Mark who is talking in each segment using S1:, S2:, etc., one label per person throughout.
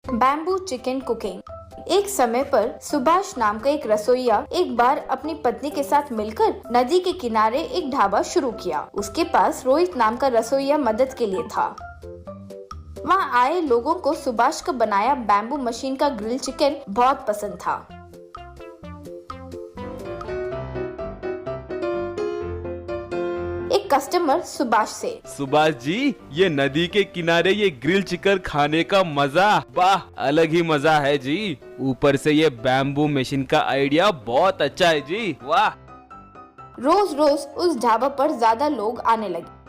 S1: Bamboo chicken cooking. एक समय पर सुभाष नाम का एक रसोइया एक बार अपनी पत्नी के साथ मिलकर नदी के किनारे एक ढाबा शुरू किया। उसके पास रोहित नाम का रसोइया मदद के लिए था। वहाँ आए लोगों को सुभाष का बनाया बैम्बू मशीन का ग्रिल चिकन बहुत पसंद था। एक कस्टमर सुभाष से,
S2: सुभाष जी, ये नदी के किनारे ये ग्रिल चिकन खाने का मजा, वाह, अलग ही मजा है जी। ऊपर से ये बैम्बू मशीन का आइडिया बहुत अच्छा है जी, वाह।
S1: रोज रोज उस ढाबा पर ज्यादा लोग आने लगे।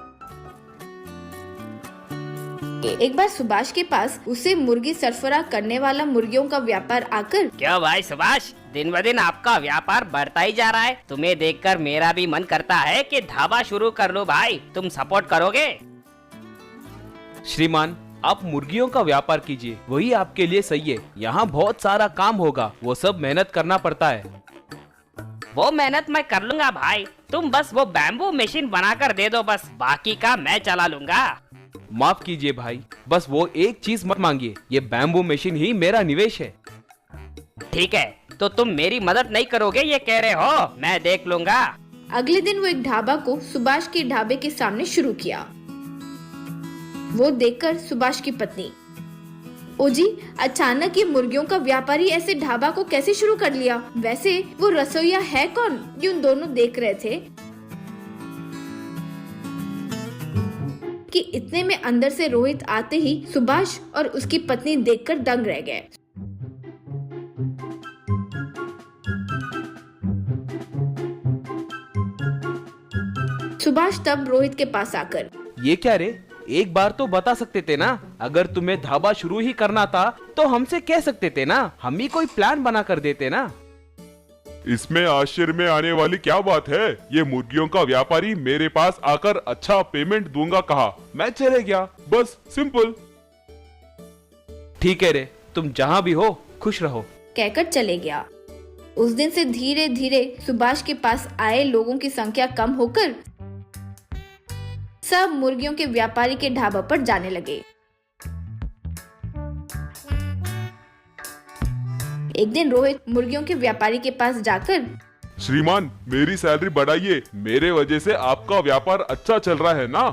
S1: एक बार सुभाष के पास उसे मुर्गी सरफराह करने वाला मुर्गियों का व्यापार आकर,
S3: क्यों भाई सुभाष, दिन ब दिन आपका व्यापार बढ़ता ही जा रहा है। तुम्हें देखकर मेरा भी मन करता है कि ढाबा शुरू कर लो भाई, तुम सपोर्ट करोगे?
S2: श्रीमान, आप मुर्गियों का व्यापार कीजिए, वही आपके लिए सही है। यहाँ बहुत सारा काम होगा, वो सब मेहनत करना पड़ता है।
S3: वो मेहनत मैं कर लूंगा भाई, तुम बस वो बैम्बू मशीन बनाकर दे दो, बस बाकी का मैं चला लूंगा।
S2: माफ कीजिए भाई, बस वो एक चीज मत मांगिए, ये बैम्बू मशीन ही मेरा निवेश है।
S3: ठीक है, तो तुम मेरी मदद नहीं करोगे ये कह रहे हो? मैं देख लूंगा।
S1: अगले दिन वो एक ढाबा को सुभाष के ढाबे के सामने शुरू किया। वो देखकर सुभाष की पत्नी, ओ जी, अचानक ये मुर्गियों का व्यापारी ऐसे ढाबा को कैसे शुरू कर लिया? वैसे वो रसोइया है कौन? ये उन दोनों देख रहे थे कि इतने में अंदर से रोहित आते ही सुभाष और उसकी पत्नी देखकर दंग रह गए। सुभाष तब रोहित के पास आकर,
S2: ये क्या रे, एक बार तो बता सकते थे ना। अगर तुम्हें ढाबा शुरू ही करना था तो हमसे कह सकते थे ना, हम ही कोई प्लान बना कर देते ना।
S4: इसमें आश्चर्य में आने वाली क्या बात है? ये मुर्गियों का व्यापारी मेरे पास आकर अच्छा पेमेंट दूंगा कहा, मैं चले गया, बस सिंपल।
S2: ठीक है रे, तुम जहाँ भी हो खुश रहो,
S1: कहकर चले गया। उस दिन से धीरे धीरे सुभाष के पास आए लोगों की संख्या कम होकर सब मुर्गियों के व्यापारी के ढाबा पर जाने लगे। एक दिन रोहित मुर्गियों के व्यापारी के पास जाकर,
S4: श्रीमान, मेरी सैलरी बढ़ाइए, मेरे वजह से आपका व्यापार अच्छा चल रहा है ना।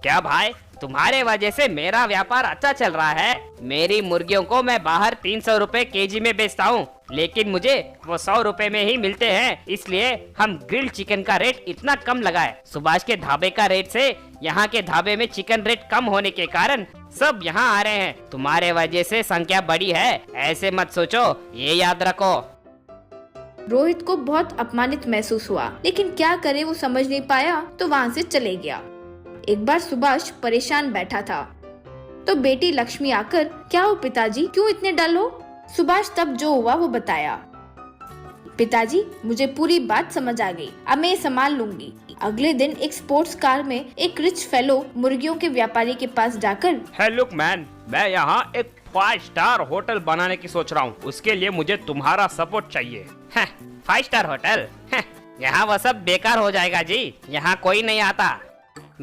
S3: क्या भाई, तुम्हारे वजह से मेरा व्यापार अच्छा चल रहा है? मेरी मुर्गियों को मैं बाहर 300 रुपए केजी में बेचता हूँ, लेकिन मुझे वो 100 रुपए में ही मिलते हैं, इसलिए हम ग्रिल चिकन का रेट इतना कम लगाए। सुभाष के ढाबे का रेट से यहाँ के ढाबे में चिकन रेट कम होने के कारण सब यहाँ आ रहे हैं। तुम्हारे वजह से संख्या बढ़ी है, ऐसे मत सोचो, ये याद रखो।
S1: रोहित को बहुत अपमानित महसूस हुआ, लेकिन क्या करे, वो समझ नहीं पाया तो वहाँ से चले गया। एक बार सुभाष परेशान बैठा था तो बेटी लक्ष्मी आकर, क्या हो पिताजी, क्यों इतने डल हो? सुभाष तब जो हुआ वो बताया। पिताजी, मुझे पूरी बात समझ आ गई, अब मैं ये संभाल लूंगी। अगले दिन एक स्पोर्ट्स कार में एक रिच फेलो मुर्गियों के व्यापारी के पास जाकर,
S3: हे लुक मैन, मैं यहाँ एक 5 स्टार होटल बनाने की सोच रहा हूँ, उसके लिए मुझे तुम्हारा सपोर्ट चाहिए। 5 स्टार होटल? यहाँ वो सब बेकार हो जाएगा जी, यहाँ कोई नहीं आता।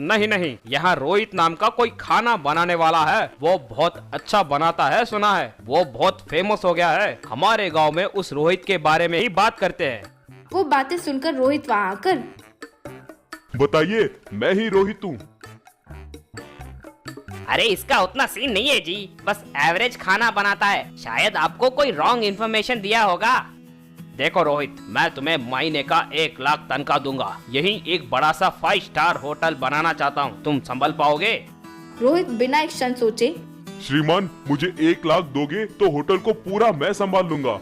S2: नहीं, यहाँ रोहित नाम का कोई खाना बनाने वाला है, वो बहुत अच्छा बनाता है, सुना है, वो बहुत फेमस हो गया है। हमारे गांव में उस रोहित के बारे में ही बात करते हैं।
S1: वो बातें सुनकर रोहित वहाँ आकर,
S4: बताइए, मैं ही रोहित हूँ।
S3: अरे इसका उतना सीन नहीं है जी, बस एवरेज खाना बनाता है, शायद आपको कोई रॉन्ग इन्फॉर्मेशन दिया होगा। देखो रोहित, मैं तुम्हें महीने का 1 लाख तनख्वाह दूंगा, यही एक बड़ा सा 5 स्टार होटल बनाना चाहता हूँ, तुम संभल पाओगे?
S1: रोहित बिना एक क्षण सोचे,
S4: श्रीमान, मुझे 1 लाख दोगे तो होटल को पूरा मैं संभाल लूंगा।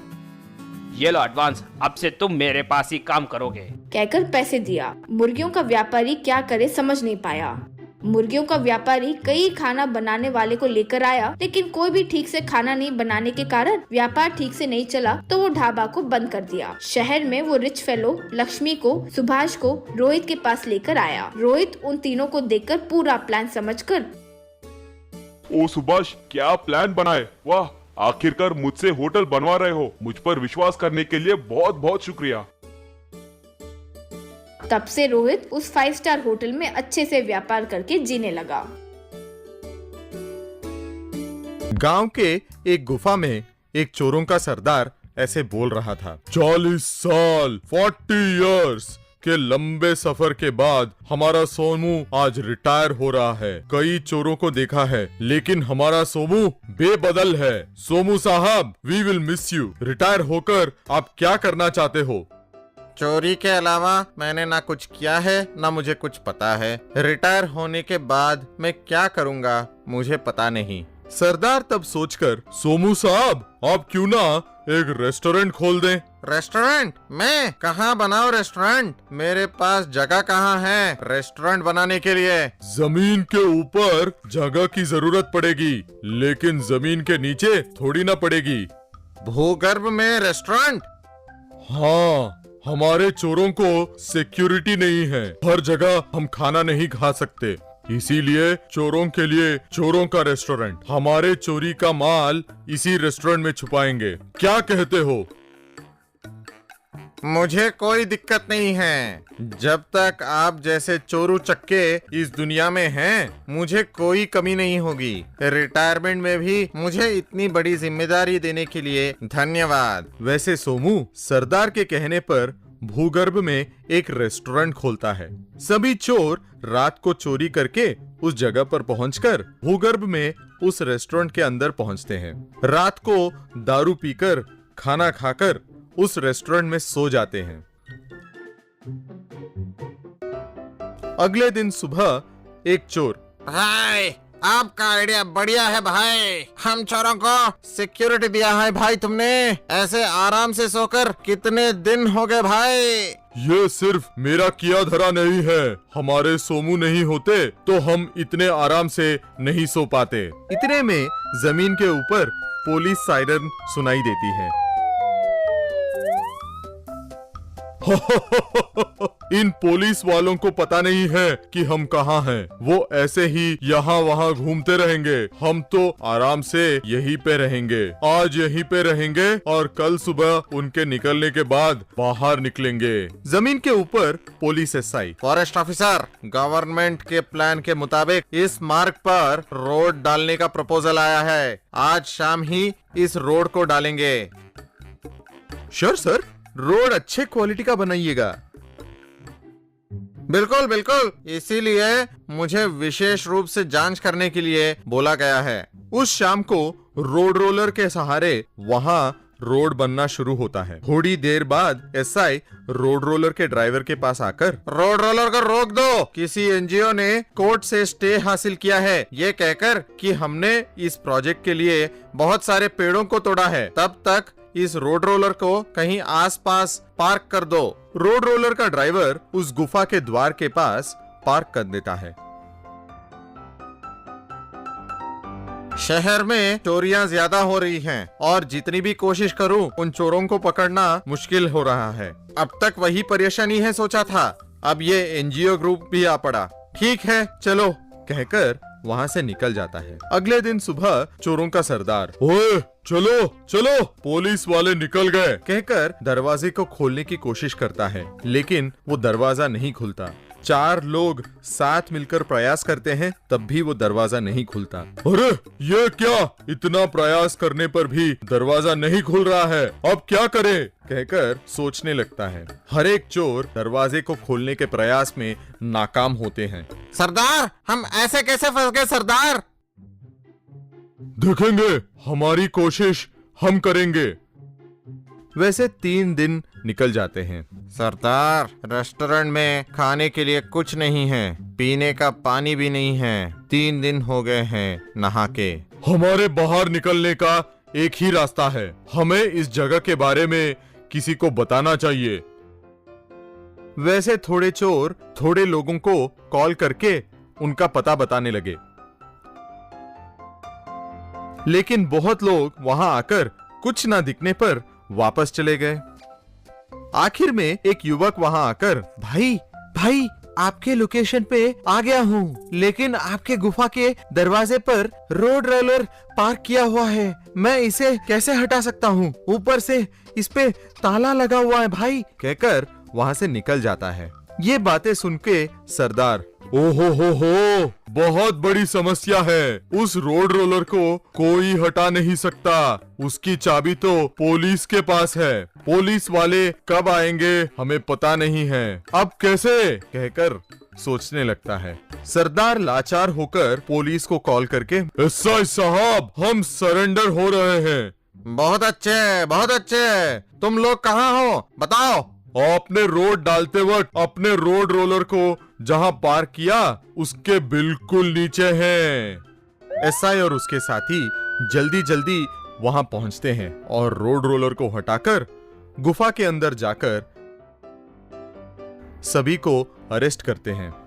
S2: ये लो एडवांस, अब से तुम मेरे पास ही काम करोगे,
S1: कहकर पैसे दिया। मुर्गियों का व्यापारी क्या करे समझ नहीं पाया। मुर्गियों का व्यापारी कई खाना बनाने वाले को लेकर आया, लेकिन कोई भी ठीक से खाना नहीं बनाने के कारण व्यापार ठीक से नहीं चला, तो वो ढाबा को बंद कर दिया। शहर में वो रिच फेलो लक्ष्मी को, सुभाष को रोहित के पास लेकर आया। रोहित उन तीनों को देखकर पूरा प्लान समझकर,
S4: ओ सुभाष, क्या प्लान बनाए, वाह, आखिरकार मुझसे होटल बनवा रहे हो, मुझ पर विश्वास करने के लिए बहुत बहुत शुक्रिया।
S1: तब से रोहित उस 5 स्टार होटल में अच्छे से व्यापार करके जीने लगा।
S5: गांव के एक गुफा में एक चोरों का सरदार ऐसे बोल रहा था। 40 साल 40 इयर्स के लंबे सफर के बाद हमारा सोमू आज रिटायर हो रहा है। कई चोरों को देखा है लेकिन हमारा सोमू बेबदल है। सोमू साहब, we will miss you. Retire होकर आप क्या करना चाहते हो?
S6: चोरी के अलावा मैंने ना कुछ किया है ना मुझे कुछ पता है। रिटायर होने के बाद मैं क्या करूँगा मुझे पता नहीं।
S5: सरदार तब सोचकर, सोमू साहब आप क्यों ना एक रेस्टोरेंट खोल दें?
S6: रेस्टोरेंट? मैं कहाँ बनाऊँ रेस्टोरेंट? मेरे पास जगह कहाँ है रेस्टोरेंट बनाने के लिए?
S5: जमीन के ऊपर जगह की जरूरत पड़ेगी लेकिन जमीन के नीचे थोड़ी ना पड़ेगी।
S6: भूगर्भ में रेस्टोरेंट?
S5: हाँ, हमारे चोरों को सिक्योरिटी नहीं है। हर जगह हम खाना नहीं खा सकते, इसीलिए चोरों के लिए चोरों का रेस्टोरेंट। हमारे चोरी का माल इसी रेस्टोरेंट में छुपाएंगे। क्या कहते हो?
S6: मुझे कोई दिक्कत नहीं है। जब तक आप जैसे चोरू चक्के इस दुनिया में हैं, मुझे कोई कमी नहीं होगी। रिटायरमेंट में भी मुझे इतनी बड़ी जिम्मेदारी देने के लिए धन्यवाद।
S5: वैसे सोमू सरदार के कहने पर भूगर्भ में एक रेस्टोरेंट खोलता है। सभी चोर रात को चोरी करके उस जगह पर पहुंचकर भूगर्भ में उस रेस्टोरेंट के अंदर पहुंचते हैं। रात को दारू पीकर खाना खाकर उस रेस्टोरेंट में सो जाते हैं। अगले दिन सुबह एक चोर,
S6: भाई आपका आइडिया बढ़िया है भाई। हम चोरों को सिक्योरिटी दिया है भाई तुमने। ऐसे आराम से सोकर कितने दिन हो गए भाई?
S5: ये सिर्फ मेरा किया धरा नहीं है। हमारे सोमू नहीं होते तो हम इतने आराम से नहीं सो पाते। इतने में जमीन के ऊपर पुलिस सायरन सुनाई देती है। इन पुलिस वालों को पता नहीं है कि हम कहाँ हैं। वो ऐसे ही यहाँ वहाँ घूमते रहेंगे। हम तो आराम से यहीं पे रहेंगे। आज यहीं पे रहेंगे और कल सुबह उनके निकलने के बाद बाहर निकलेंगे। जमीन के ऊपर police SI,
S6: forest officer, government के प्लान के मुताबिक इस मार्ग पर रोड डालने का प्रपोजल आया है। आज शाम ही इस रोड को डालेंगे।
S5: श्योर सर, रोड अच्छे क्वालिटी का बनाइएगा।
S6: बिल्कुल बिल्कुल, इसीलिए मुझे विशेष रूप से जांच करने के लिए बोला गया है।
S5: उस शाम को रोड रोलर के सहारे वहाँ रोड बनना शुरू होता है। थोड़ी देर बाद एसआई रोड रोलर के ड्राइवर के पास आकर,
S6: रोड रोलर को रोक दो। किसी एनजीओ ने कोर्ट से स्टे हासिल किया है ये कहकर कि हमने इस प्रोजेक्ट के लिए बहुत सारे पेड़ों को तोड़ा है। तब तक इस रोड रोलर को कहीं आसपास पार्क कर दो।
S5: रोड रोलर का ड्राइवर उस गुफा के द्वार के पास पार्क कर देता है।
S6: शहर में चोरियां ज्यादा हो रही हैं और जितनी भी कोशिश करूं उन चोरों को पकड़ना मुश्किल हो रहा है। अब तक वही परेशानी है सोचा था, अब ये एनजीओ ग्रुप भी आ पड़ा। ठीक है चलो
S5: कहकर वहाँ से निकल जाता है। अगले दिन सुबह चोरों का सरदार, ओए चलो चलो, पुलिस वाले निकल गए कहकर दरवाजे को खोलने की कोशिश करता है लेकिन वो दरवाजा नहीं खुलता। 4 लोग साथ मिलकर प्रयास करते हैं तब भी वो दरवाजा नहीं खुलता। अरे ये क्या, इतना प्रयास करने पर भी दरवाजा नहीं खुल रहा है, अब क्या करें कहकर सोचने लगता है। हर एक चोर दरवाजे को खोलने के प्रयास में नाकाम होते हैं।
S6: सरदार, हम ऐसे कैसे फंस गए सरदार?
S5: देखेंगे, हमारी कोशिश हम करेंगे। वैसे 3 दिन निकल जाते हैं।
S6: सरदार, रेस्टोरेंट में खाने के लिए कुछ नहीं है, पीने का पानी भी नहीं है। 3 दिन हो गए हैं नहा के।
S5: हमारे बाहर निकलने का एक ही रास्ता है, हमें इस जगह के बारे में किसी को बताना चाहिए। वैसे थोड़े चोर थोड़े लोगों को कॉल करके उनका पता बताने लगे लेकिन बहुत लोग वहां आकर कुछ ना दिखने पर वापस चले गए। आखिर में एक युवक वहां आकर, भाई आपके लोकेशन पे आ गया हूँ, लेकिन आपके गुफा के दरवाजे पर रोड रोलर पार्क किया हुआ है, मैं इसे कैसे हटा सकता हूँ? ऊपर से इस पे ताला लगा हुआ है भाई कहकर वहां से निकल जाता है। ये बातें सुन के सरदार, ओहो हो, बहुत बड़ी समस्या है। उस रोड रोलर को कोई हटा नहीं सकता। उसकी चाबी तो पुलिस के पास है। पुलिस वाले कब आएंगे हमें पता नहीं है। अब कैसे, कहकर सोचने लगता है। सरदार लाचार होकर पुलिस को कॉल करके, एसआई साहब, हम सरेंडर हो रहे हैं।
S6: बहुत अच्छे, बहुत अच्छे। तुम लोग कहाँ हो, बताओ।
S5: आपने रोड डालते वक्त अपने रोड रोलर को जहां पार्क किया उसके बिल्कुल नीचे हैं। एसआई और उसके साथी जल्दी जल्दी वहां पहुंचते हैं और रोड रोलर को हटाकर गुफा के अंदर जाकर सभी को अरेस्ट करते हैं।